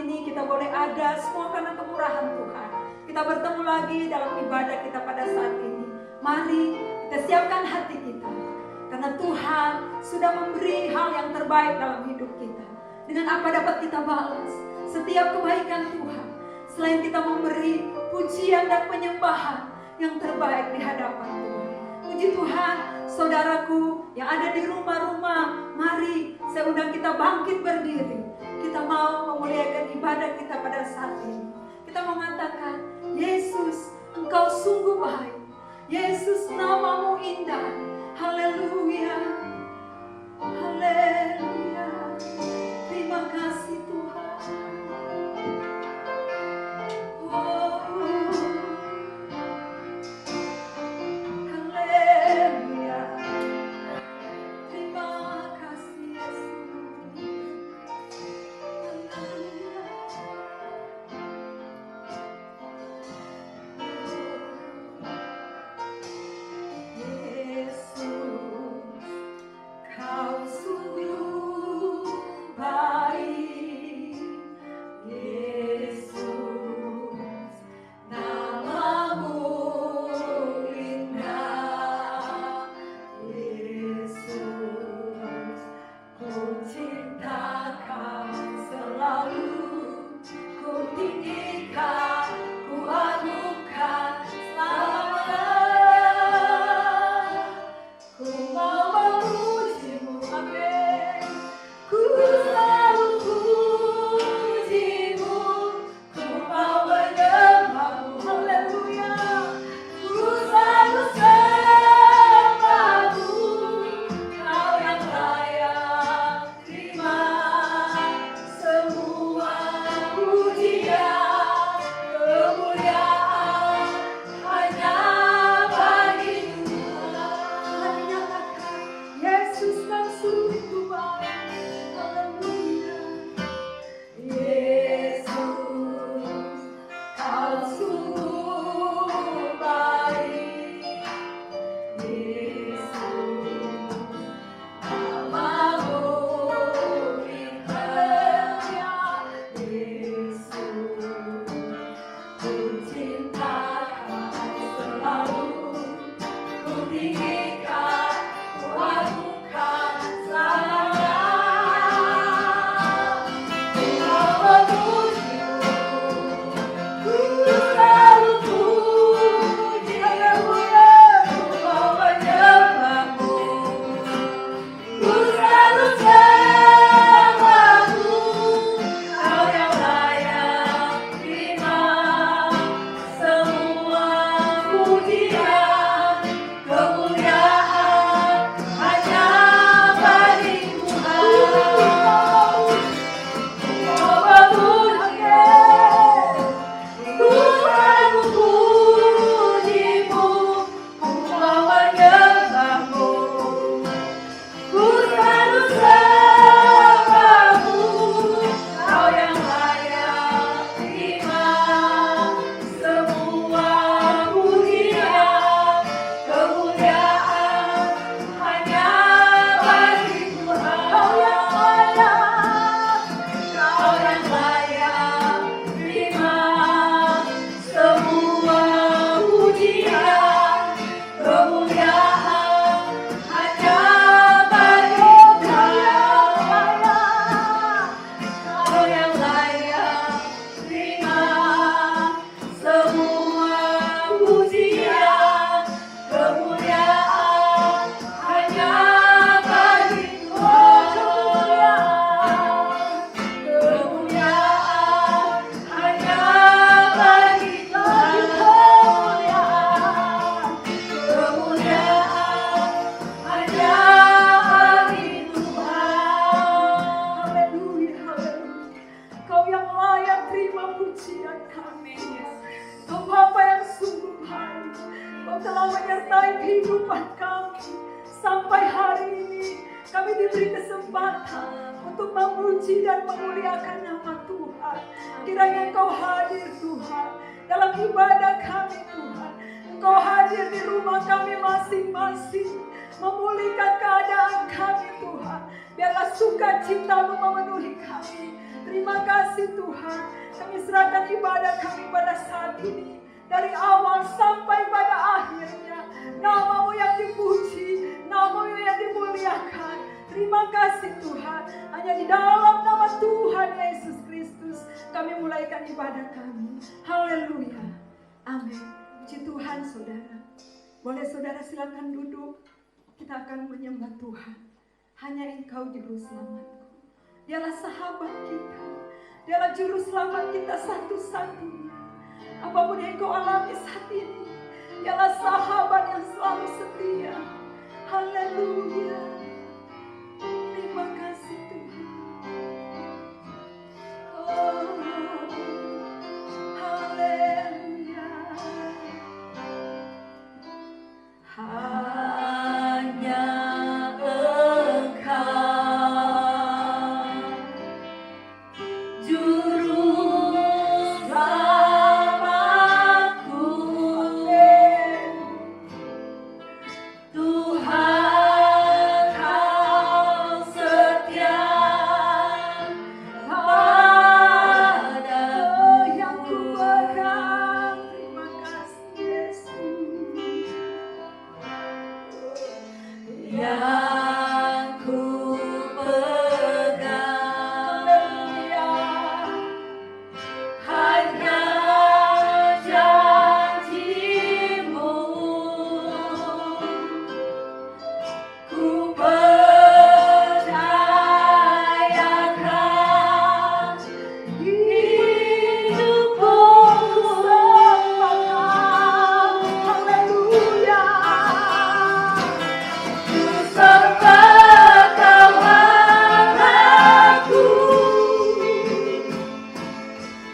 ini kita boleh ada semua karena kemurahan Tuhan. Kita bertemu lagi dalam ibadah kita pada saat ini. Mari kita siapkan hati kita, karena Tuhan sudah memberi hal yang terbaik dalam hidup kita. Dengan apa dapat kita balas setiap kebaikan Tuhan, selain kita memberi pujian dan penyembahan yang terbaik di hadapan Tuhan. Puji Tuhan, saudaraku yang ada di rumah-rumah, mari saya undang kita bangkit berdiri. Kita mau memuliakan ibadah kita pada saat ini. Kita mengatakan, Yesus, Engkau sungguh baik. Yesus, namamu indah. Haleluya. Haleluya. Terima kasih Tuhan. Oh, haleluya. Terima kasih Yesus. Haleluya. Biarlah sukacita-Mu memenuhi kami. Terima kasih Tuhan. dari awal sampai pada akhirnya. Nama-Mu yang dipuji, Nama-Mu yang dimuliakan. Terima kasih Tuhan. Hanya di dalam nama Tuhan Yesus Kristus kami mulaikan ibadah kami. Haleluya. Amin. Puji Tuhan saudara. Boleh saudara silakan duduk. Kita akan menyembah Tuhan. Hanya Engkau juru selamatku. Dialah sahabat kita. Dialah juru selamat kita satu-satunya. Apapun yang Engkau alami saat ini, dialah sahabat yang selalu setia. Haleluya. Terima kasih Tuhan. Oh, haleluya. Hanya Engkau, juru selamatku, Tuhan Kau setia padaku, yang ku pegang. Terima kasih Yesus. Yang ku pegang hanya janji-Mu, ku percayakan hidupku sembahkan. Haleluya. Serta Kau anakku,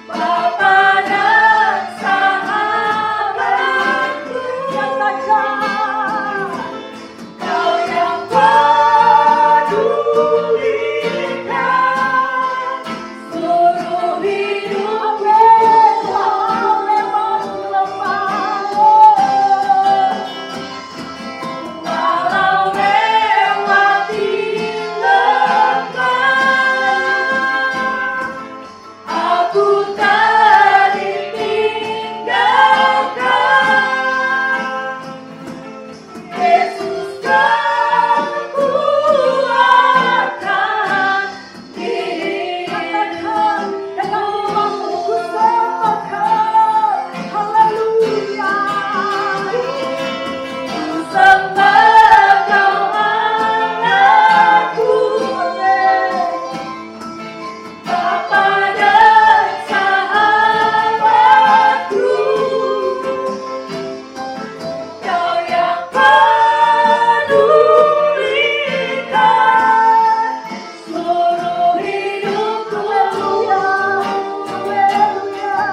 Bapa dan sahabatku, nyatakan Kau yang pedulikan seluruh hidupku walau lewat lemah, walau lewati lembah, aku tak ditinggalkan. Yesus kekuatan dirimu, ku sembahkan. Haleluya. Ku sembah Kau anakku, Bapa dan sahabatku, Kau yang pedulikan seluruh hidupku. Haleluya.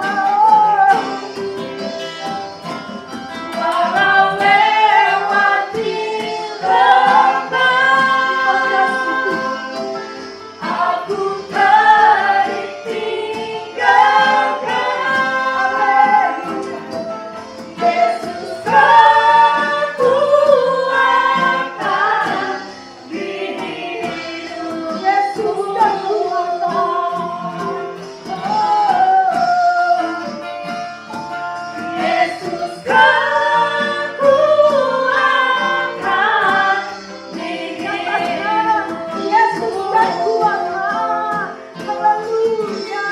Walau lewati lembah, aku tak ditinggalkan. Yesus kekuatan dirimu, Yesus kekuatan. Yesus kekuatan dirimu, Yesus kekuatan. Haleluya.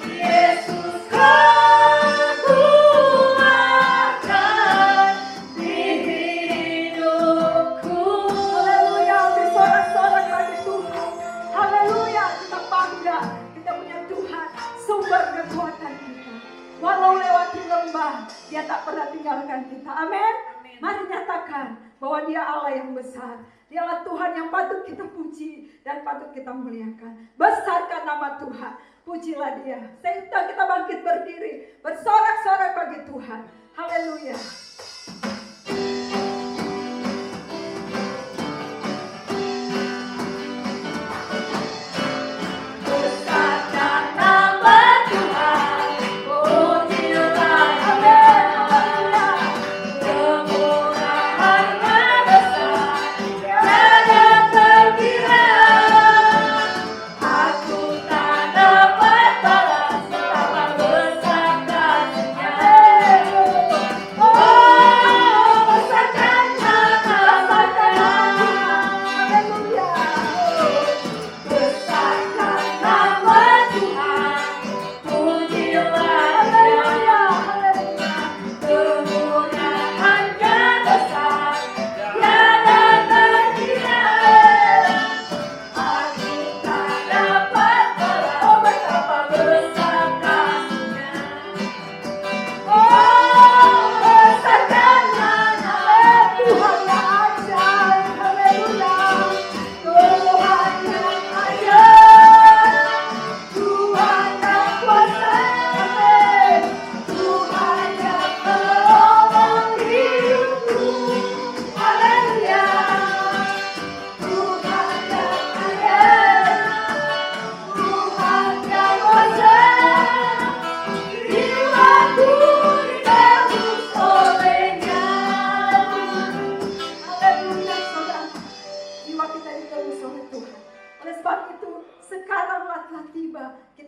Yesus kekuatan di hidupku. Haleluya. Bersorak-sorak bagi Tuhan. Haleluya. Kita bangga. Kita punya Tuhan, sumber kekuatan kita. Walau lewati lembah, Dia tak pernah tinggalkan kita. Amin. Mari nyatakan bahwa Dia Allah yang besar. Dialah Tuhan yang patut kita puji dan patut kita muliakan. Besarkan nama Tuhan. Pujilah Dia. Sehingga kita bangkit berdiri, bersorak-sorak bagi Tuhan. Haleluya. Besarkan nama Tuhan. Pujilah Dia. Kemurahan-Nya besar, tiada terkira. Aku tak dapat balas betapa besar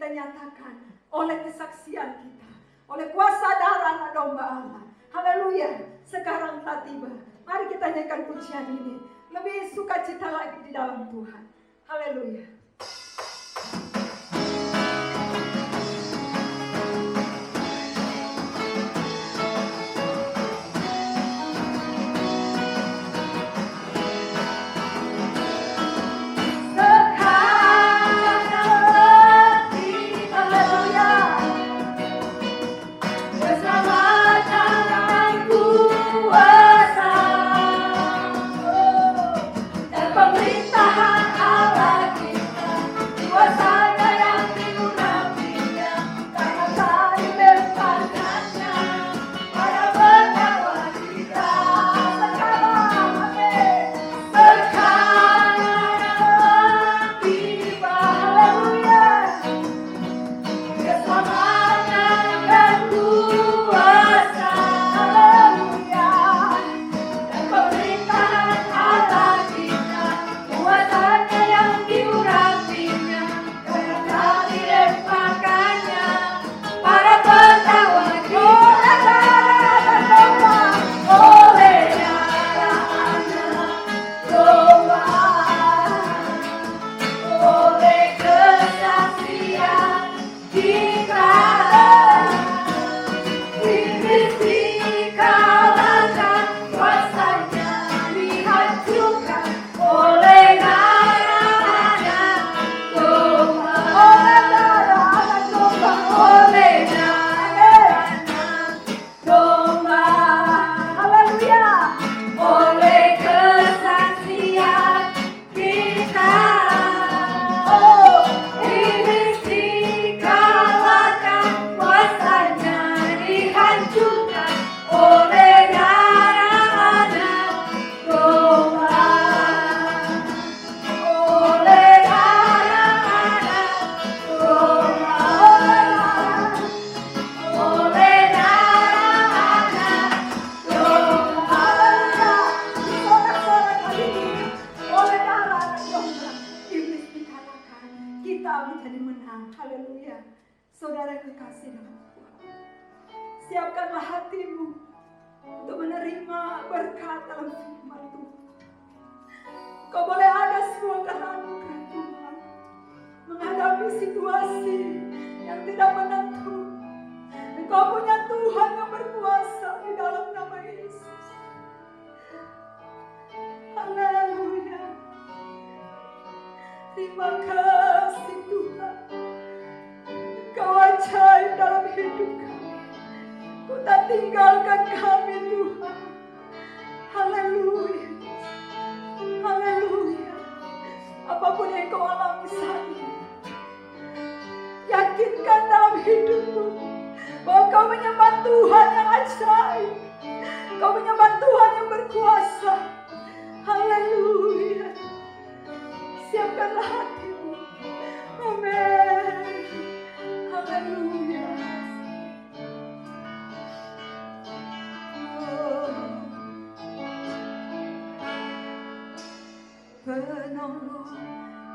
kita nyatakan oleh kesaksian kita, oleh kuasa darah anak domba Allah. Haleluya. Sekarang telah tiba. Mari kita nyanyikan pujian ini. Lebih sukacita lagi di dalam Tuhan. Haleluya.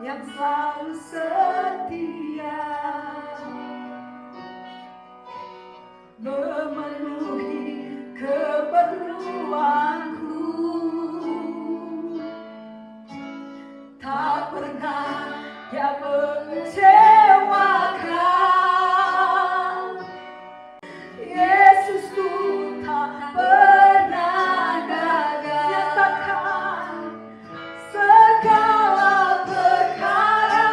Yang selalu setia memenuhi keperluanku, tak pernah dia mengecewakan. Yesusku tak pernah gagal. Nyatakan segala perkara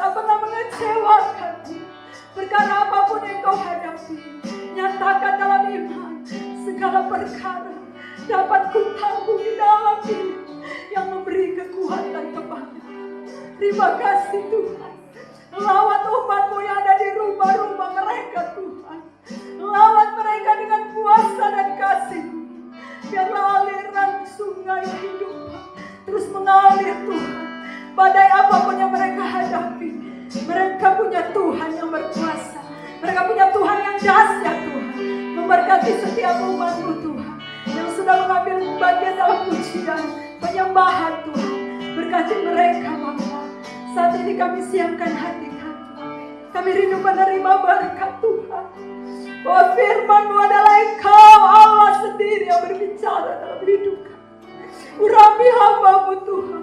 tak pernah mengecewakan. Perkara apapun yang kau hadapi, nyatakan dalam iman, segala perkara dapat ku tanggung di dalam Dia yang memberi kekuatan kepada. Terima kasih Tuhan. Lawat umat-Mu yang ada di rumah-rumah mereka Tuhan. Lawat mereka dengan kuasa dan kasih. Biarlah aliran sungai hidup terus mengalir Tuhan. Badai apapun yang mereka hadapi, mereka punya Tuhan yang berkuasa. Mereka punya Tuhan yang dahsyat Tuhan. Memberkati setiap umat-Mu Tuhan yang sudah mengambil bagian dalam pujian, penyembahan Tuhan. Berkati mereka Bapa. Saat ini kami siapkan hati kami. Kami rindu menerima berkat Tuhan. Bahwa firman-Mu adalah Engkau Allah sendiri yang berbicara dalam hidup kami. Urapi hamba-Mu Tuhan.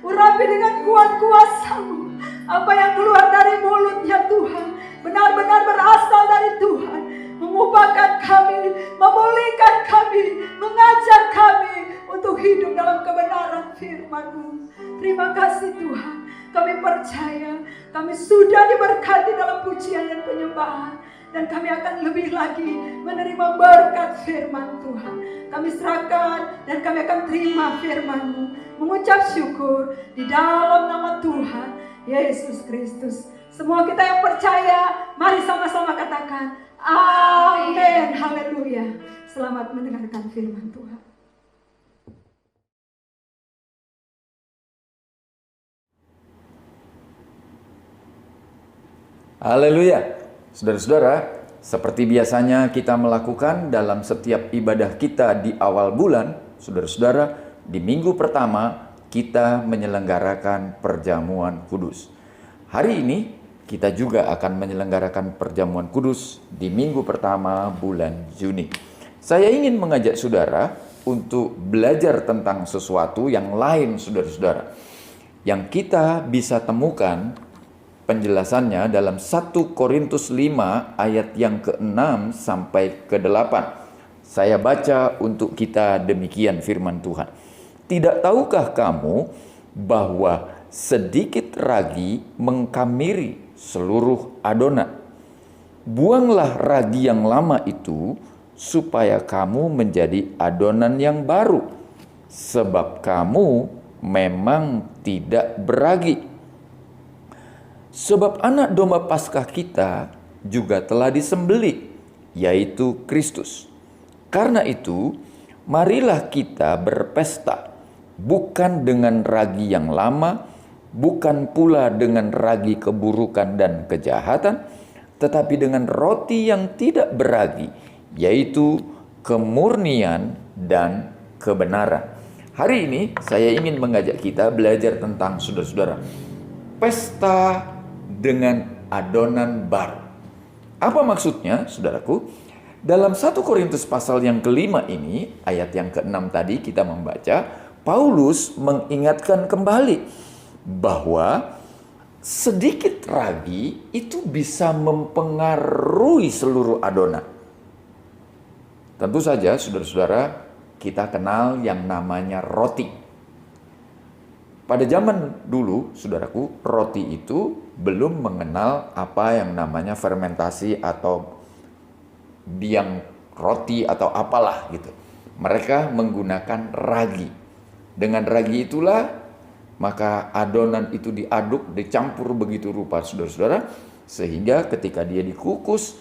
Urapi dengan kuat kuasa-Mu. Apa yang keluar dari mulutnya Tuhan benar-benar berasal dari Tuhan. Mengubahkan kami, memulihkan kami, mengajar kami untuk hidup dalam kebenaran firman-Mu. Terima kasih Tuhan. Kami percaya kami sudah diberkati dalam pujian dan penyembahan. Dan kami akan lebih lagi menerima berkat firman Tuhan. Kami serahkan dan kami akan terima firman-Mu. Mengucap syukur di dalam nama Tuhan Yesus Kristus. Semua kita yang percaya, mari sama-sama katakan amin. Haleluya. Selamat mendengarkan firman Tuhan. Haleluya. Saudara-saudara, seperti biasanya kita melakukan dalam setiap ibadah kita di awal bulan, saudara-saudara, di minggu pertama kita menyelenggarakan perjamuan kudus. Hari ini kita juga akan menyelenggarakan perjamuan kudus di minggu pertama bulan Juni. Saya ingin mengajak saudara untuk belajar tentang sesuatu yang lain, saudara-saudara, yang kita bisa temukan penjelasannya dalam 1 Korintus 5 ayat yang ke-6 sampai ke-8. Saya baca untuk kita demikian firman Tuhan. Tidak tahukah kamu bahwa sedikit ragi mengkamiri seluruh adonan? Buanglah ragi yang lama itu supaya kamu menjadi adonan yang baru, sebab kamu memang tidak beragi. Sebab anak domba Paskah kita juga telah disembelih, yaitu Kristus. Karena itu, marilah kita berpesta, bukan dengan ragi yang lama, bukan pula dengan ragi keburukan dan kejahatan, tetapi dengan roti yang tidak beragi, yaitu kemurnian dan kebenaran. Hari ini saya ingin mengajak kita belajar tentang, saudara-saudara, pesta dengan adonan baru. Apa maksudnya, saudaraku? Dalam 1 Korintus pasal yang ke-5 ini, ayat yang ke-6 tadi kita membaca, Paulus mengingatkan kembali bahwa sedikit ragi itu bisa mempengaruhi seluruh adonan. Tentu saja, saudara-saudara, kita kenal yang namanya roti. Pada zaman dulu, saudaraku, roti itu belum mengenal apa yang namanya fermentasi atau biang roti atau apalah gitu. Mereka menggunakan ragi. Dengan ragi itulah maka adonan itu diaduk, dicampur begitu rupa, saudara-saudara, sehingga ketika dia dikukus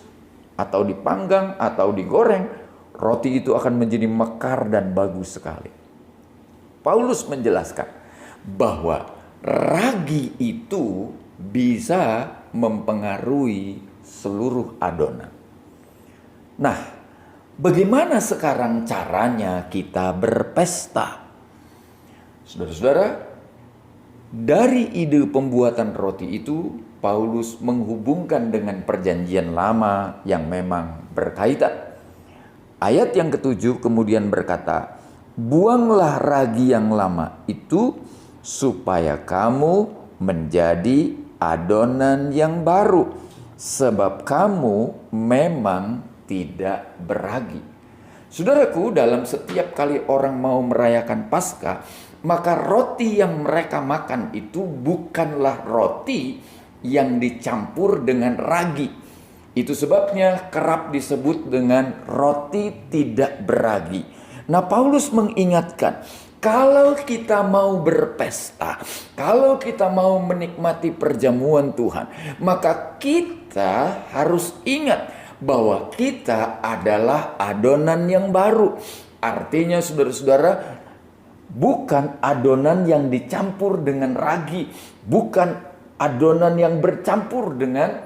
atau dipanggang atau digoreng, roti itu akan menjadi mekar dan bagus sekali. Paulus menjelaskan bahwa ragi itu bisa mempengaruhi seluruh adonan. Nah, bagaimana sekarang caranya kita berpesta? Saudara-saudara, dari ide pembuatan roti itu, Paulus menghubungkan dengan perjanjian lama yang memang berkaitan. Ayat yang ke-7 kemudian berkata, buanglah ragi yang lama itu, supaya kamu menjadi adonan yang baru, sebab kamu memang tidak beragi. Saudaraku, dalam setiap kali orang mau merayakan Paskah, maka roti yang mereka makan itu bukanlah roti yang dicampur dengan ragi. Itu sebabnya kerap disebut dengan roti tidak beragi. Nah, Paulus mengingatkan, kalau kita mau berpesta, kalau kita mau menikmati perjamuan Tuhan, maka kita harus ingat bahwa kita adalah adonan yang baru. Artinya saudara-saudara, bukan adonan yang dicampur dengan ragi, bukan adonan yang bercampur dengan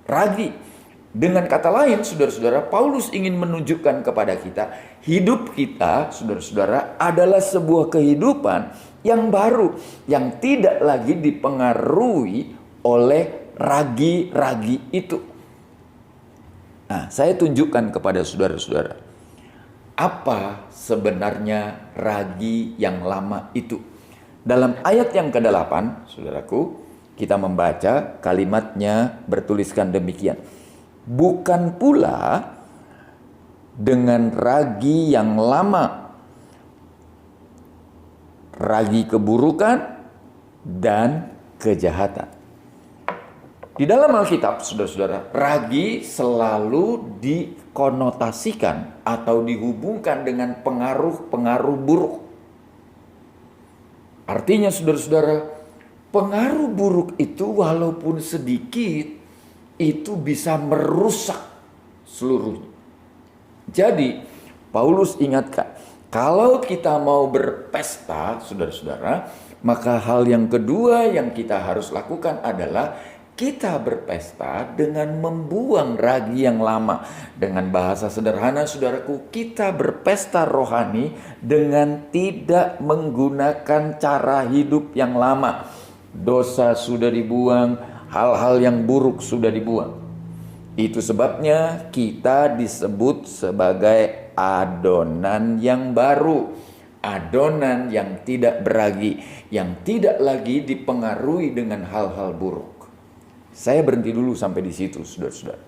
ragi. Dengan kata lain, saudara-saudara, Paulus ingin menunjukkan kepada kita, hidup kita, saudara-saudara, adalah sebuah kehidupan yang baru, yang tidak lagi dipengaruhi oleh ragi-ragi itu. Nah, saya tunjukkan kepada saudara-saudara, apa sebenarnya ragi yang lama itu. Dalam ayat yang ke-8, saudaraku, kita membaca kalimatnya bertuliskan demikian. Bukan pula dengan ragi yang lama, ragi keburukan dan kejahatan. Di dalam Alkitab, saudara-saudara, ragi selalu dikonotasikan atau dihubungkan dengan pengaruh-pengaruh buruk. Artinya, saudara-saudara, pengaruh buruk itu walaupun sedikit, itu bisa merusak seluruhnya. Jadi, Paulus ingatkan, kalau kita mau berpesta, saudara-saudara, maka hal yang kedua yang kita harus lakukan adalah kita berpesta dengan membuang ragi yang lama. Dengan bahasa sederhana, saudaraku, kita berpesta rohani dengan tidak menggunakan cara hidup yang lama. Dosa sudah dibuang, hal-hal yang buruk sudah dibuang. Itu sebabnya kita disebut sebagai adonan yang baru. Adonan yang tidak beragi, yang tidak lagi dipengaruhi dengan hal-hal buruk. Saya berhenti dulu sampai di situ, saudara-saudara.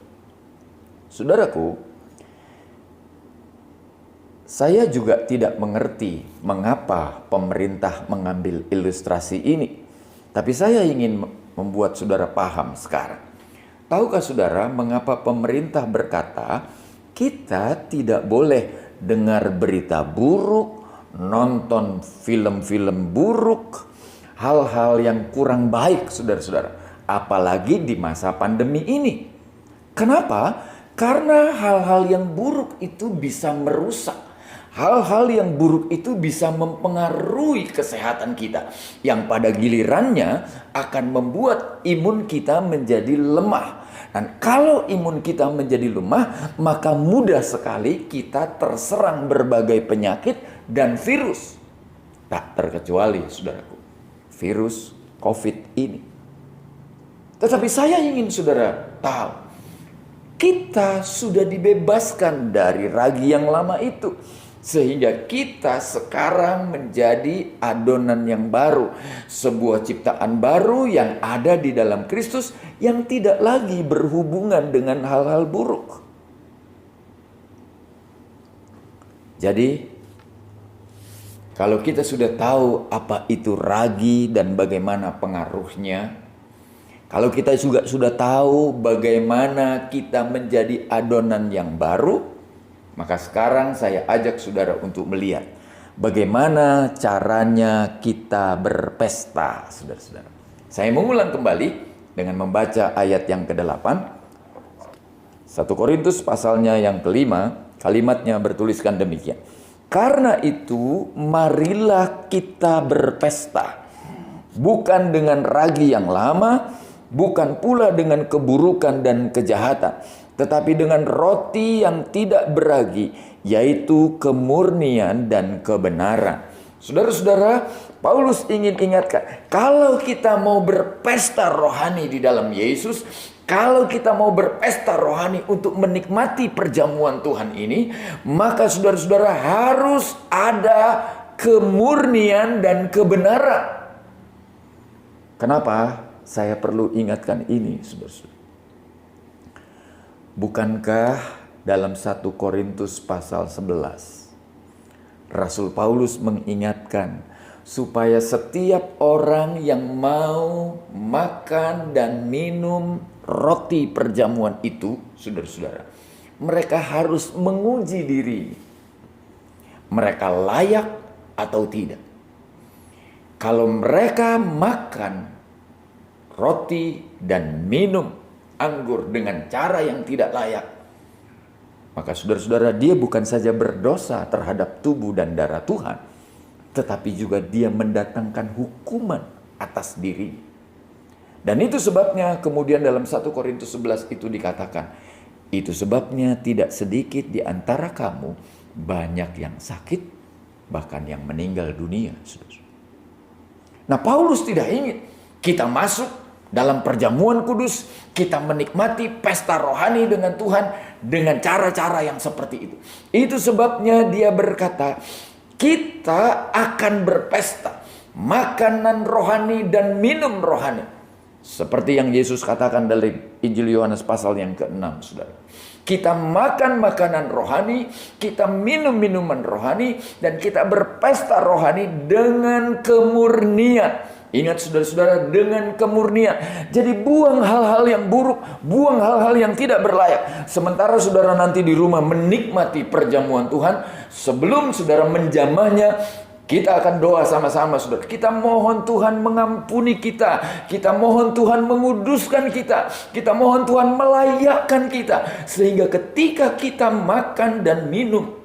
Saudaraku, saya juga tidak mengerti mengapa pemerintah mengambil ilustrasi ini. Tapi saya ingin membuat saudara paham sekarang. Tahukah saudara mengapa pemerintah berkata kita tidak boleh dengar berita buruk, nonton film-film buruk, hal-hal yang kurang baik, saudara-saudara. Apalagi di masa pandemi ini. Kenapa? Karena hal-hal yang buruk itu bisa merusak. Hal-hal yang buruk itu bisa mempengaruhi kesehatan kita, yang pada gilirannya akan membuat imun kita menjadi lemah. Dan kalau imun kita menjadi lemah, maka mudah sekali kita terserang berbagai penyakit dan virus. Tak terkecuali, saudaraku, virus COVID ini. Tetapi saya ingin saudara tahu, kita sudah dibebaskan dari ragi yang lama itu. Sehingga kita sekarang menjadi adonan yang baru. Sebuah ciptaan baru yang ada di dalam Kristus, yang tidak lagi berhubungan dengan hal-hal buruk. Jadi, kalau kita sudah tahu apa itu ragi dan bagaimana pengaruhnya, kalau kita juga sudah tahu bagaimana kita menjadi adonan yang baru, maka sekarang saya ajak saudara untuk melihat bagaimana caranya kita berpesta, saudara-saudara. Saya mengulang kembali dengan membaca ayat yang ke-8. 1 Korintus pasalnya yang ke-5, kalimatnya bertuliskan demikian. Karena itu, marilah kita berpesta, bukan dengan ragi yang lama, bukan pula dengan keburukan dan kejahatan, tetapi dengan roti yang tidak beragi, yaitu kemurnian dan kebenaran. Saudara-saudara, Paulus ingin ingatkan, kalau kita mau berpesta rohani di dalam Yesus, kalau kita mau berpesta rohani untuk menikmati perjamuan Tuhan ini, maka saudara-saudara harus ada kemurnian dan kebenaran. Kenapa saya perlu ingatkan ini, saudara-saudara? Bukankah dalam 1 Korintus pasal 11, Rasul Paulus mengingatkan supaya setiap orang yang mau makan dan minum roti perjamuan itu, saudara-saudara, mereka harus menguji diri. Mereka layak atau tidak. Kalau mereka makan roti dan minum anggur dengan cara yang tidak layak, maka saudara-saudara, dia bukan saja berdosa terhadap tubuh dan darah Tuhan, tetapi juga dia mendatangkan hukuman atas diri. Dan itu sebabnya kemudian dalam 1 Korintus 11 itu dikatakan, itu sebabnya tidak sedikit di antara kamu banyak yang sakit, bahkan yang meninggal dunia. Nah, Paulus tidak ingin kita masuk dalam perjamuan kudus, kita menikmati pesta rohani dengan Tuhan dengan cara-cara yang seperti itu. Itu sebabnya dia berkata, kita akan berpesta makanan rohani dan minum rohani. Seperti yang Yesus katakan dari Injil Yohanes pasal yang ke-6, saudara. Kita makan makanan rohani, kita minum minuman rohani, dan kita berpesta rohani dengan kemurnian. Ingat saudara-saudara, dengan kemurnian. Jadi buang hal-hal yang buruk, buang hal-hal yang tidak berlayak. Sementara saudara nanti di rumah menikmati perjamuan Tuhan, sebelum saudara menjamahnya, kita akan doa sama-sama, saudara. Kita mohon Tuhan mengampuni kita. Kita mohon Tuhan menguduskan kita. Kita mohon Tuhan melayakkan kita. Sehingga ketika kita makan dan minum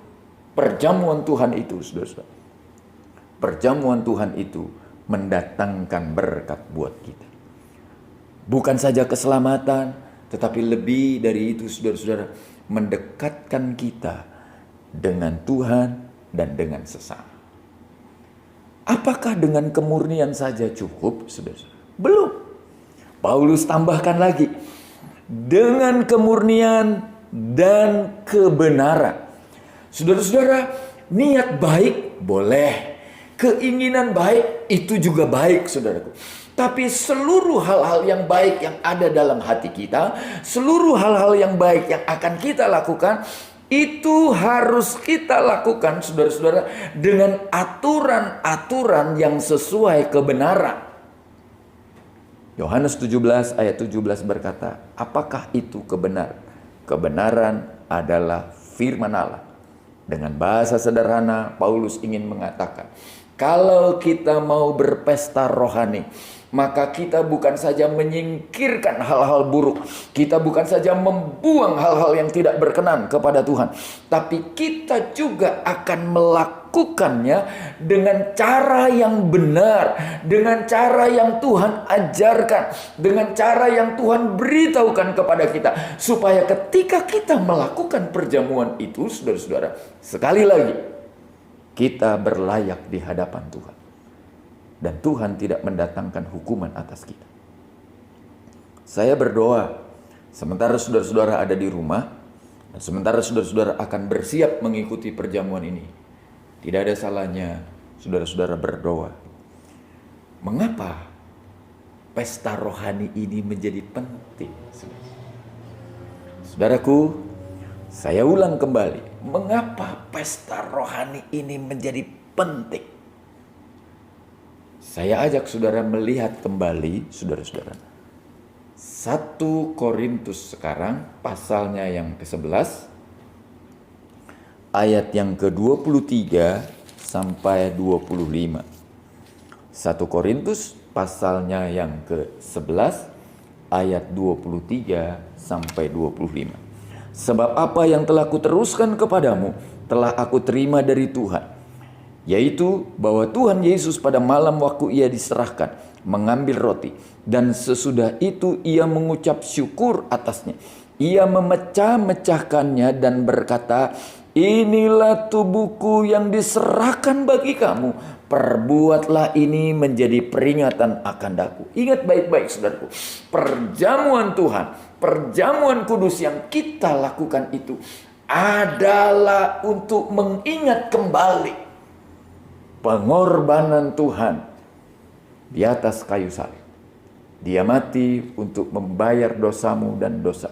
perjamuan Tuhan itu, saudara, perjamuan Tuhan itu mendatangkan berkat buat kita. Bukan saja keselamatan, tetapi lebih dari itu, saudara-saudara, mendekatkan kita dengan Tuhan dan dengan sesama. Apakah dengan kemurnian saja cukup, saudara-saudara? Belum. Paulus tambahkan lagi, dengan kemurnian dan kebenaran. Saudara-saudara, niat baik boleh, keinginan baik itu juga baik, saudaraku. Tapi seluruh hal-hal yang baik yang ada dalam hati kita, seluruh hal-hal yang baik yang akan kita lakukan, itu harus kita lakukan, saudara-saudara, dengan aturan-aturan yang sesuai kebenaran. Yohanes 17 ayat 17 berkata, apakah itu kebenaran? Kebenaran adalah firman Allah. Dengan bahasa sederhana, Paulus ingin mengatakan, kalau kita mau berpesta rohani, maka kita bukan saja menyingkirkan hal-hal buruk, kita bukan saja membuang hal-hal yang tidak berkenan kepada Tuhan, tapi kita juga akan melakukannya dengan cara yang benar, dengan cara yang Tuhan ajarkan, dengan cara yang Tuhan beritahukan kepada kita, supaya ketika kita melakukan perjamuan itu, saudara-saudara, sekali lagi, kita berlayak di hadapan Tuhan. Dan Tuhan tidak mendatangkan hukuman atas kita. Saya berdoa, sementara saudara-saudara ada di rumah, dan sementara saudara-saudara akan bersiap mengikuti perjamuan ini, tidak ada salahnya saudara-saudara berdoa. Mengapa pesta rohani ini menjadi penting? Saudaraku, saya ulang kembali, mengapa pesta rohani ini menjadi penting? Saya ajak saudara melihat kembali, saudara-saudara, 1 Korintus sekarang, pasalnya yang ke-11, ayat yang ke-23 sampai 25. 1 Korintus, pasalnya yang ke-11, ayat 23 sampai 25. Sebab apa yang telah kuteruskan kepadamu, telah aku terima dari Tuhan, yaitu bahwa Tuhan Yesus pada malam waktu ia diserahkan mengambil roti, dan sesudah itu ia mengucap syukur atasnya. Ia memecah-mecahkannya dan berkata, inilah tubuhku yang diserahkan bagi kamu. Perbuatlah ini menjadi peringatan akan aku. Ingat baik-baik, saudaraku, perjamuan Tuhan, perjamuan kudus yang kita lakukan itu adalah untuk mengingat kembali pengorbanan Tuhan di atas kayu salib. Dia mati untuk membayar dosamu dan dosa.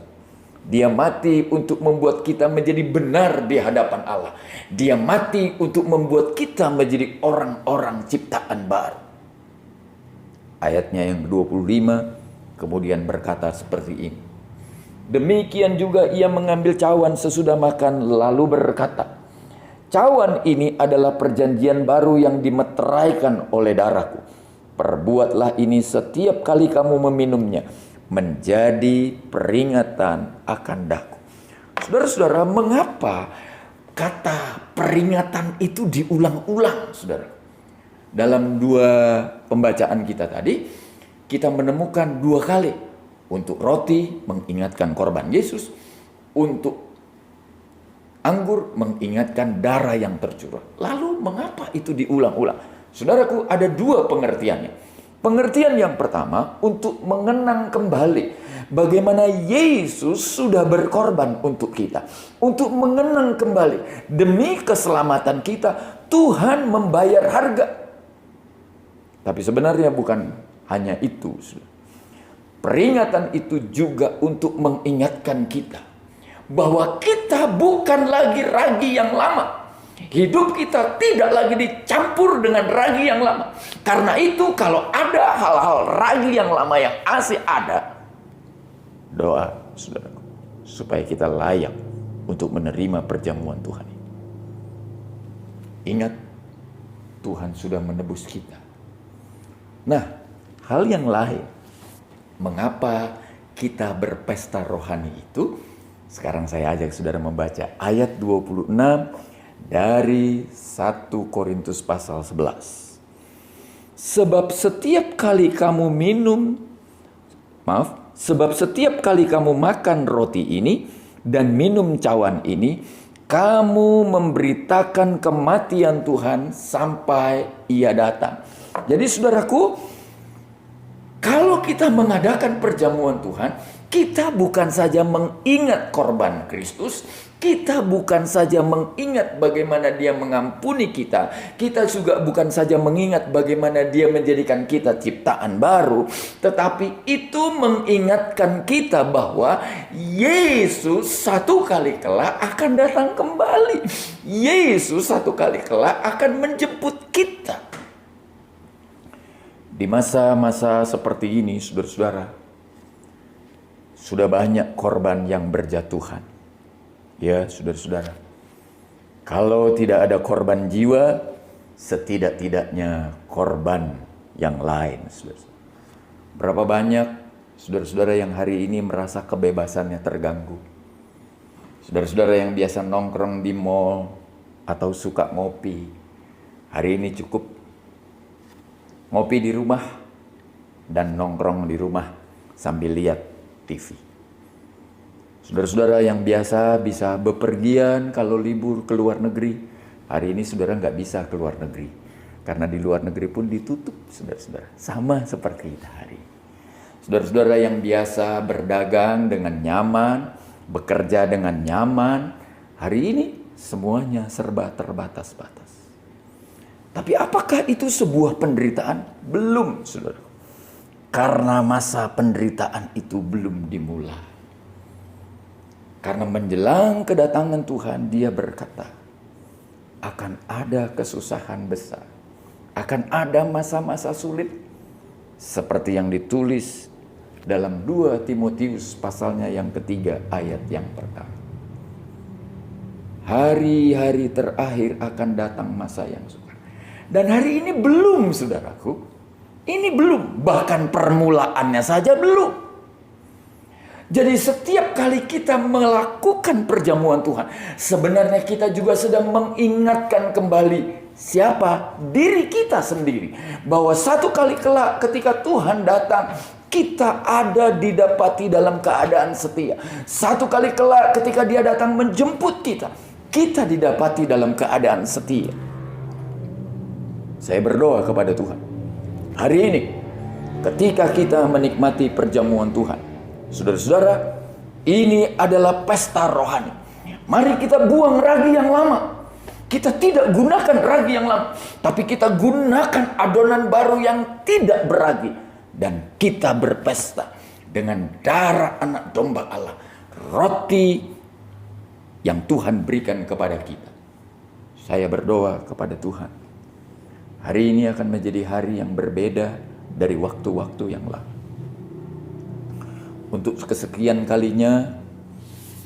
Dia mati untuk membuat kita menjadi benar di hadapan Allah. Dia mati untuk membuat kita menjadi orang-orang ciptaan baru. Ayatnya yang 25 kemudian berkata seperti ini. Demikian juga ia mengambil cawan sesudah makan lalu berkata, cawan ini adalah perjanjian baru yang dimeteraikan oleh darahku. Perbuatlah ini setiap kali kamu meminumnya, menjadi peringatan akan daku. Saudara-saudara, mengapa kata peringatan itu diulang-ulang, saudara? Dalam dua pembacaan kita tadi, kita menemukan dua kali. Untuk roti mengingatkan korban Yesus, untuk anggur mengingatkan darah yang tercurah. Lalu mengapa itu diulang-ulang? Saudaraku, ada dua pengertiannya. Pengertian yang pertama untuk mengenang kembali bagaimana Yesus sudah berkorban untuk kita. Untuk mengenang kembali demi keselamatan kita, Tuhan membayar harga. Tapi sebenarnya bukan hanya itu. Peringatan itu juga untuk mengingatkan kita bahwa kita bukan lagi ragi yang lama. Hidup kita tidak lagi dicampur dengan ragi yang lama. Karena itu kalau ada hal-hal ragi yang lama yang masih ada, doa saudaraku supaya kita layak untuk menerima perjamuan Tuhan. Ingat, Tuhan sudah menebus kita. Nah, hal yang lain, mengapa kita berpesta rohani itu? Sekarang saya ajak saudara membaca ayat 26 dari 1 Korintus pasal 11. Sebab setiap kali kamu makan roti ini dan minum cawan ini, kamu memberitakan kematian Tuhan sampai Ia datang. Jadi saudaraku, kalau kita mengadakan perjamuan Tuhan, kita bukan saja mengingat korban Kristus, kita bukan saja mengingat bagaimana Dia mengampuni kita, kita juga bukan saja mengingat bagaimana Dia menjadikan kita ciptaan baru, tetapi itu mengingatkan kita bahwa Yesus satu kali kelak akan datang kembali. Yesus satu kali kelak akan menjemput kita. Di masa-masa seperti ini, saudara-saudara, sudah banyak korban yang berjatuhan. Ya, saudara-saudara, kalau tidak ada korban jiwa, setidak-tidaknya korban yang lain. Saudara-saudara. Berapa banyak saudara-saudara yang hari ini merasa kebebasannya terganggu? Saudara-saudara yang biasa nongkrong di mall atau suka ngopi, hari ini cukup ngopi di rumah dan nongkrong di rumah sambil lihat TV. Saudara-saudara yang biasa bisa bepergian kalau libur ke luar negeri, hari ini saudara nggak bisa ke luar negeri. Karena di luar negeri pun ditutup, saudara-saudara. Sama seperti kita hari ini. Saudara-saudara yang biasa berdagang dengan nyaman, bekerja dengan nyaman, hari ini semuanya serba terbatas-batas. Tapi apakah itu sebuah penderitaan? Belum, saudara. Karena masa penderitaan itu belum dimulai. Karena menjelang kedatangan Tuhan, Dia berkata, akan ada kesusahan besar. Akan ada masa-masa sulit. Seperti yang ditulis dalam 2 Timotius pasalnya yang ketiga ayat yang pertama. Hari-hari terakhir akan datang masa yang sukar. Dan hari ini belum, saudaraku. Ini belum. Bahkan permulaannya saja belum. Jadi setiap kali kita melakukan perjamuan Tuhan, sebenarnya kita juga sedang mengingatkan kembali siapa? Diri kita sendiri. Bahwa satu kali kelak ketika Tuhan datang, kita ada didapati dalam keadaan setia. Satu kali kelak ketika Dia datang menjemput kita, kita didapati dalam keadaan setia. Saya berdoa kepada Tuhan, hari ini ketika kita menikmati perjamuan Tuhan, saudara-saudara, ini adalah pesta rohani. Mari kita buang ragi yang lama. Kita tidak gunakan ragi yang lama, tapi kita gunakan adonan baru yang tidak beragi. Dan kita berpesta dengan darah anak domba Allah, roti yang Tuhan berikan kepada kita. Saya berdoa kepada Tuhan, hari ini akan menjadi hari yang berbeda dari waktu-waktu yang lalu. Untuk kesekian kalinya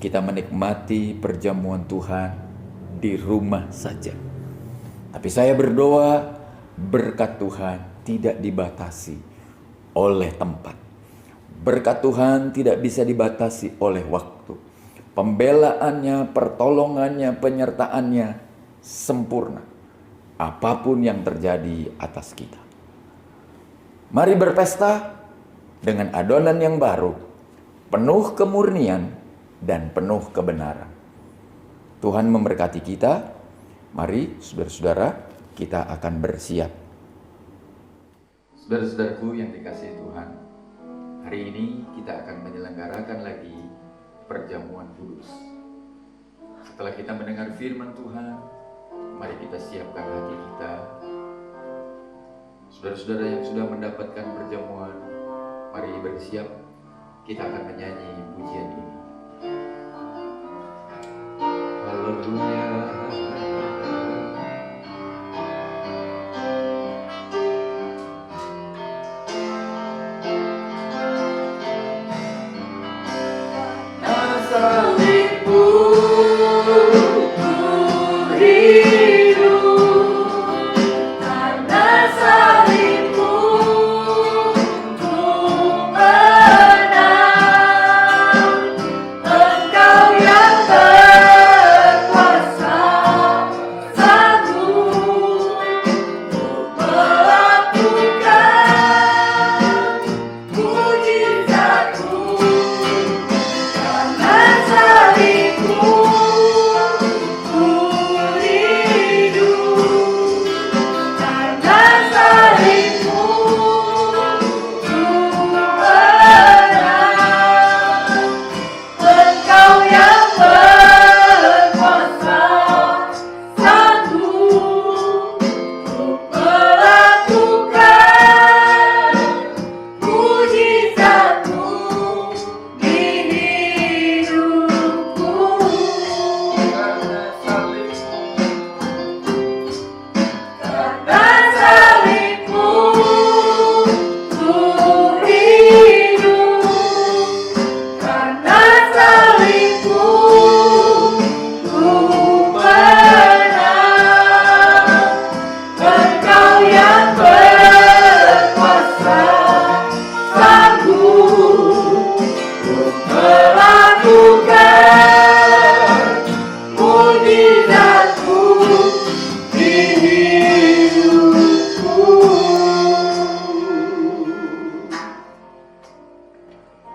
kita menikmati perjamuan Tuhan di rumah saja. Tapi saya berdoa berkat Tuhan tidak dibatasi oleh tempat. Berkat Tuhan tidak bisa dibatasi oleh waktu. Pembelaannya, pertolongannya, penyertaannya sempurna. Apapun yang terjadi atas kita. Mari berpesta dengan adonan yang baru, penuh kemurnian dan penuh kebenaran. Tuhan memberkati kita. Mari saudara-saudara, kita akan bersiap. Saudara-saudaraku yang dikasihi Tuhan, hari ini kita akan menyelenggarakan lagi perjamuan kudus. Setelah kita mendengar firman Tuhan, mari kita siapkan hati kita. Saudara-saudara yang sudah mendapatkan perjamuan, mari bersiap. Kita akan menyanyi pujian ini. Haleluya.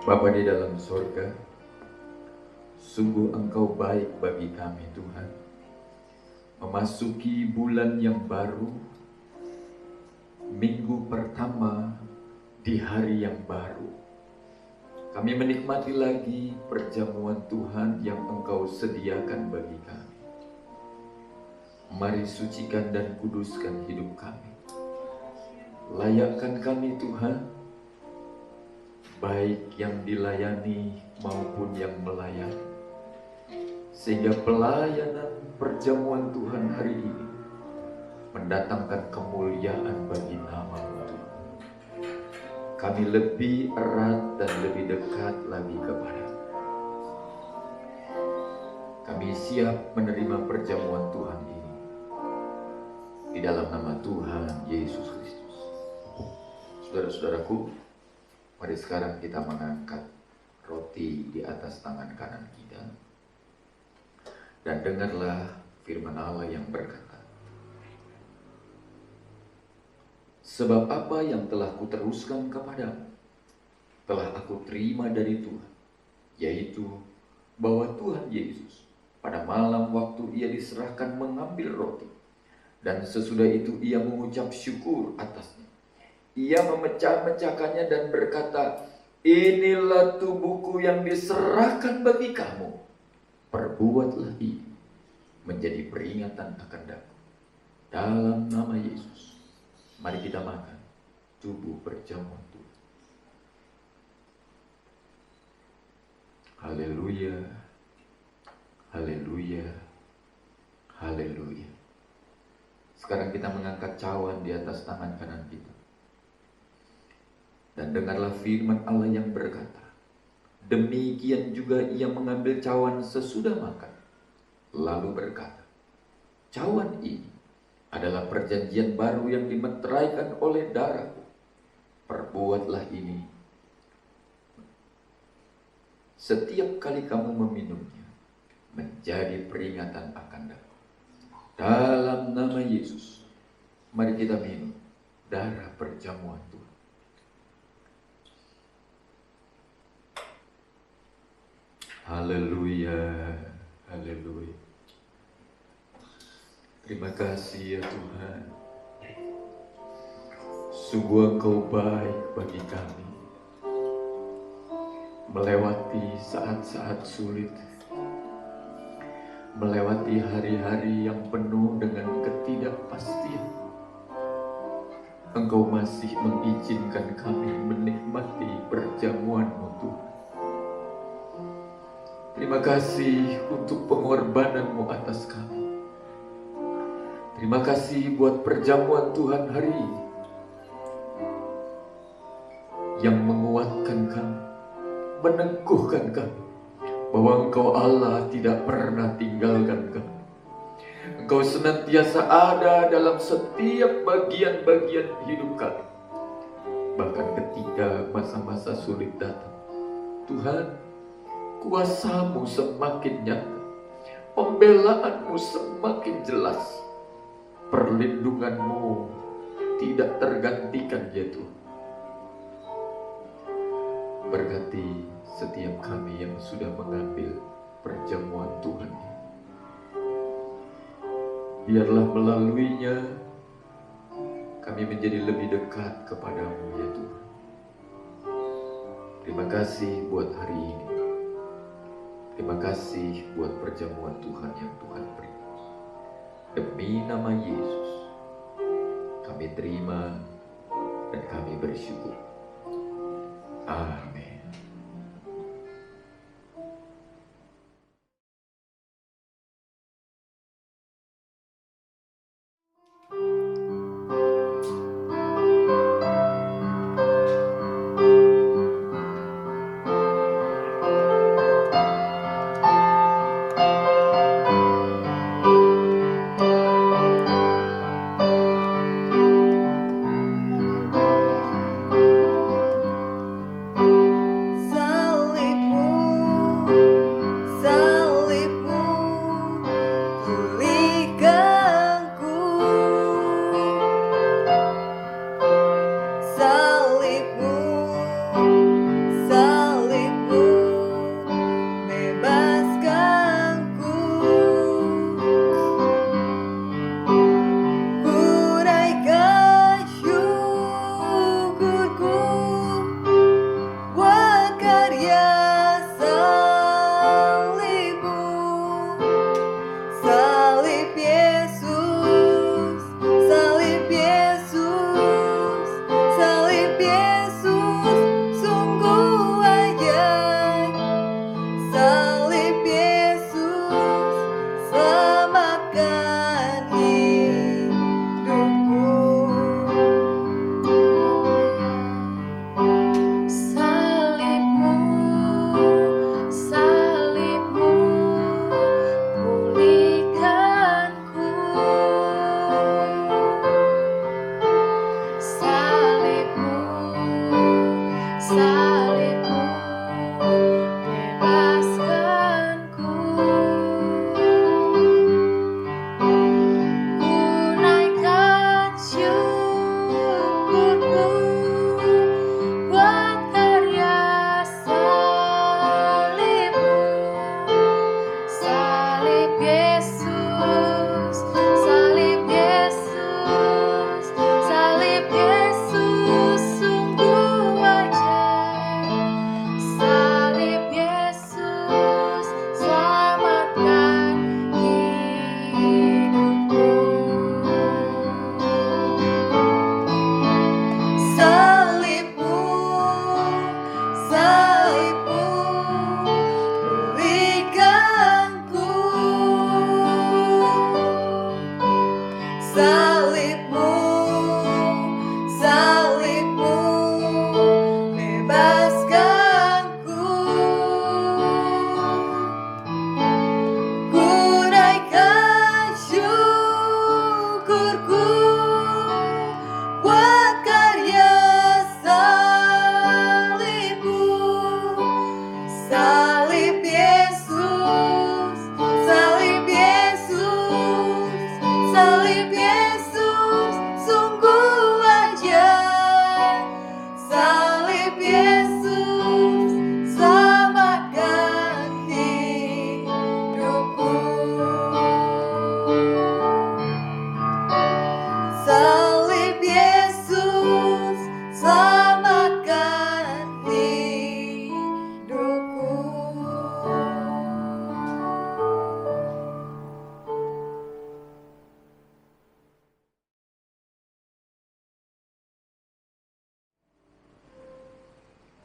Bapa di dalam surga, sungguh Engkau baik bagi kami Tuhan. Memasuki bulan yang baru, minggu pertama di hari yang baru, kami menikmati lagi perjamuan Tuhan yang Engkau sediakan bagi kami. Mari sucikan dan kuduskan hidup kami. Layakkan kami Tuhan, baik yang dilayani maupun yang melayani, sehingga pelayanan perjamuan Tuhan hari ini mendatangkan kemuliaan bagi nama-Mu Tuhan. Kami lebih erat dan lebih dekat lagi kepada. Kami siap menerima perjamuan Tuhan ini di dalam nama Tuhan Yesus Kristus. Saudara-saudaraku, mari sekarang kita mengangkat roti di atas tangan kanan kita. Dan dengarlah firman Allah yang berkata, sebab apa yang telah kuteruskan kepadamu, telah aku terima dari Tuhan, yaitu bahwa Tuhan Yesus pada malam waktu ia diserahkan mengambil roti, dan sesudah itu ia mengucap syukur atasnya. Ia memecah-mecahkannya dan berkata, inilah tubuhku yang diserahkan bagi kamu. Perbuatlah ini menjadi peringatan akan aku. Dalam nama Yesus, mari kita makan tubuh perjamuan Tuhan. Haleluya, haleluya, haleluya. Sekarang kita mengangkat cawan di atas tangan kanan kita. Dan dengarlah firman Allah yang berkata, demikian juga ia mengambil cawan sesudah makan, lalu berkata, cawan ini adalah perjanjian baru yang dimeteraikan oleh darahku. Perbuatlah ini setiap kali kamu meminumnya, menjadi peringatan akan aku. Dalam nama Yesus, mari kita minum darah perjamuan Tuhan. Haleluya, haleluya. Terima kasih ya Tuhan. Sungguh Engkau baik bagi kami. Melewati saat-saat sulit, melewati hari-hari yang penuh dengan ketidakpastian, Engkau masih mengizinkan kami menikmati perjamuan-Mu Tuhan. Terima kasih untuk pengorbanan-Mu atas kami. Terima kasih buat perjamuan Tuhan hari ini yang menguatkan kami, meneguhkan kami bahwa Engkau Allah tidak pernah tinggalkan kami. Engkau senantiasa ada dalam setiap bagian-bagian hidup kami. Bahkan ketika masa-masa sulit datang, Tuhan, kuasa-Mu semakin nyata, pembelaan-Mu semakin jelas, perlindungan-Mu tidak tergantikan ya Tuhan. Berkati setiap kami yang sudah mengambil perjamuan Tuhan ini. Biarlah melaluinya kami menjadi lebih dekat kepadamu ya Tuhan. Terima kasih buat hari ini. Terima kasih buat perjamuan Tuhan yang Tuhan beri. Demi nama Yesus, kami terima dan kami bersyukur. Amin.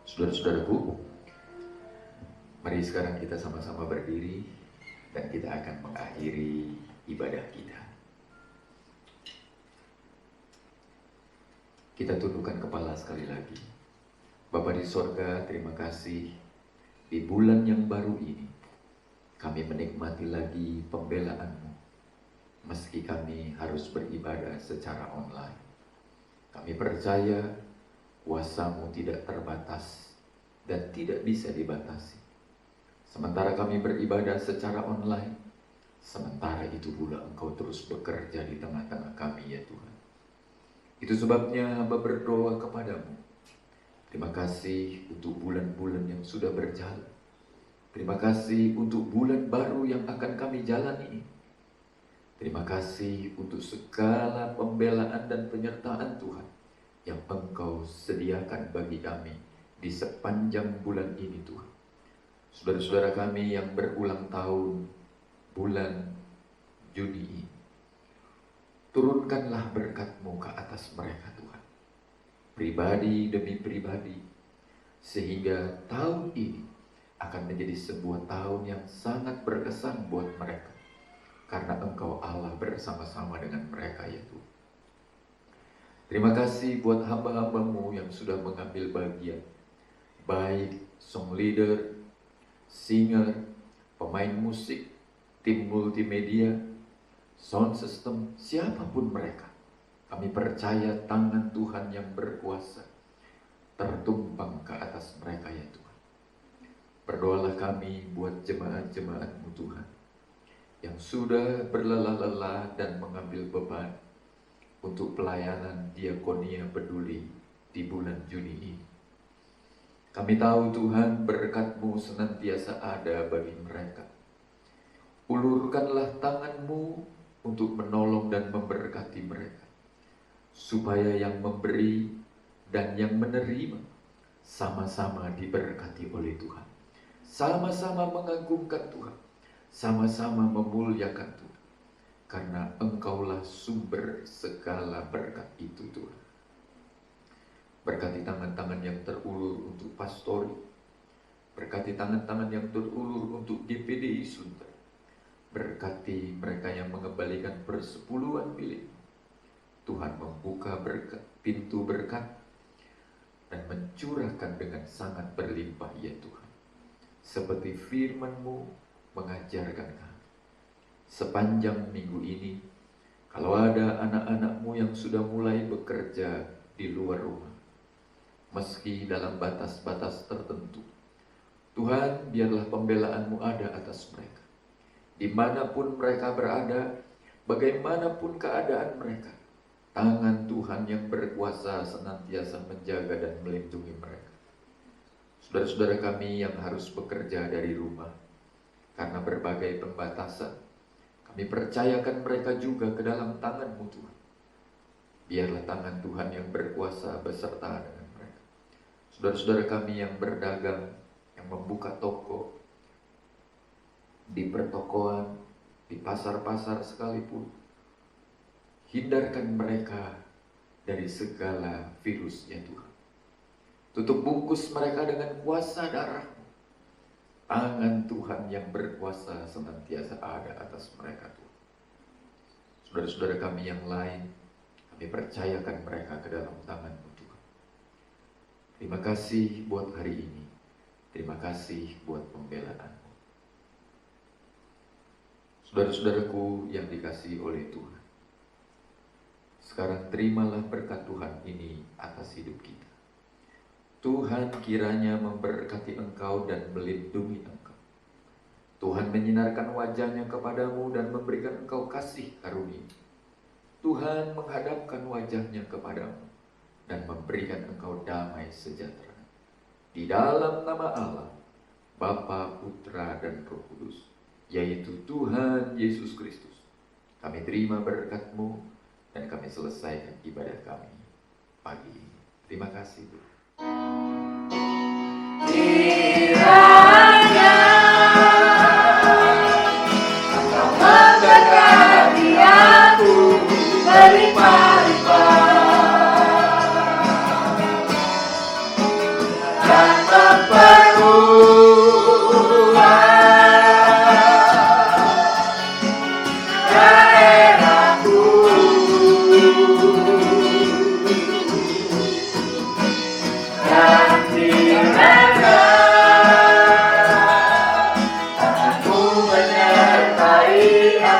Saudara-saudaraku, mari sekarang kita sama-sama berdiri dan kita akan mengakhiri ibadah kita. Kita tundukkan kepala sekali lagi. Bapa di sorga, terima kasih di bulan yang baru ini kami menikmati lagi pembelaanmu. Meski kami harus beribadah secara online, kami percaya kuasamu tidak terbatas dan tidak bisa dibatasi. Sementara kami beribadah secara online, sementara itu pula Engkau terus bekerja di tengah-tengah kami ya Tuhan. Itu sebabnya hamba berdoa kepadamu. Terima kasih untuk bulan-bulan yang sudah berjalan. Terima kasih untuk bulan baru yang akan kami jalani. Terima kasih untuk segala pembelaan dan penyertaan Tuhan yang Engkau sediakan bagi kami di sepanjang bulan ini Tuhan. Saudara-saudara kami yang berulang tahun bulan Juni ini, turunkanlah berkat-Mu ke atas mereka Tuhan, pribadi demi pribadi, sehingga tahun ini akan menjadi sebuah tahun yang sangat berkesan buat mereka, karena Engkau Allah bersama-sama dengan mereka ya Tuhan. Terima kasih buat hamba-hamba-Mu yang sudah mengambil bagian, baik song leader, singer, pemain musik, tim multimedia, sound system, siapapun mereka. Kami percaya tangan Tuhan yang berkuasa tertumpang ke atas mereka ya Tuhan. Berdoalah kami buat jemaat-jemaat-Mu Tuhan, yang sudah berlelah-lelah dan mengambil beban untuk pelayanan diakonia peduli di bulan Juni ini. Kami tahu Tuhan berkat-Mu senantiasa ada bagi mereka. Ulurkanlah tangan-Mu untuk menolong dan memberkati mereka, supaya yang memberi dan yang menerima sama-sama diberkati oleh Tuhan, sama-sama mengagungkan Tuhan, sama-sama memuliakan Tuhan, karena Engkaulah sumber segala berkat itu Tuhan. Berkati tangan-tangan yang terulur untuk pastori, berkati tangan-tangan yang terulur untuk GPDI Sunter, berkati mereka yang mengembalikan persepuluhan milik. Tuhan membuka berkat, pintu berkat dan mencurahkan dengan sangat berlimpah ya Tuhan. Seperti firman-Mu mengajarkan kami. Sepanjang minggu ini, kalau ada anak-anak-Mu yang sudah mulai bekerja di luar rumah, meski dalam batas-batas tertentu, Tuhan, biarlah pembelaan-Mu ada atas mereka. Dimanapun mereka berada, bagaimanapun keadaan mereka, tangan Tuhan yang berkuasa senantiasa menjaga dan melindungi mereka. Saudara-saudara kami yang harus bekerja dari rumah karena berbagai pembatasan, kami percayakan mereka juga ke dalam tangan-Mu Tuhan. Biarlah tangan Tuhan yang berkuasa beserta dengan mereka. Saudara-saudara kami yang berdagang, yang membuka toko, di pertokoan, di pasar-pasar sekalipun, hindarkan mereka dari segala virus ya Tuhan. Tutup bungkus mereka dengan kuasa darah-Mu. Tangan Tuhan yang berkuasa senantiasa ada atas mereka Tuhan. Saudara-saudara kami yang lain, kami percayakan mereka ke dalam tangan-Mu Tuhan. Terima kasih buat hari ini. Terima kasih buat pembelaan-Mu. Saudara-saudaraku yang dikasihi oleh Tuhan, sekarang terimalah berkat Tuhan ini atas hidup kita. Tuhan kiranya memberkati engkau dan melindungi engkau. Tuhan menyinarkan wajah-Nya kepadamu dan memberikan engkau kasih karunia. Tuhan menghadapkan wajah-Nya kepadamu dan memberikan engkau damai sejahtera. Di dalam nama Allah, Bapa, Putra, dan Roh Kudus, yaitu Tuhan Yesus Kristus, kami terima berkat-Mu dan kami selesaikan ibadah kami pagi ini. Terima kasih Tuhan. Kiranya Engkau memberkati aku berlimpah-limpah.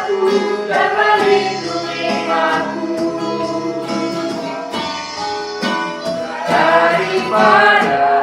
aku dan melindungi aku daripada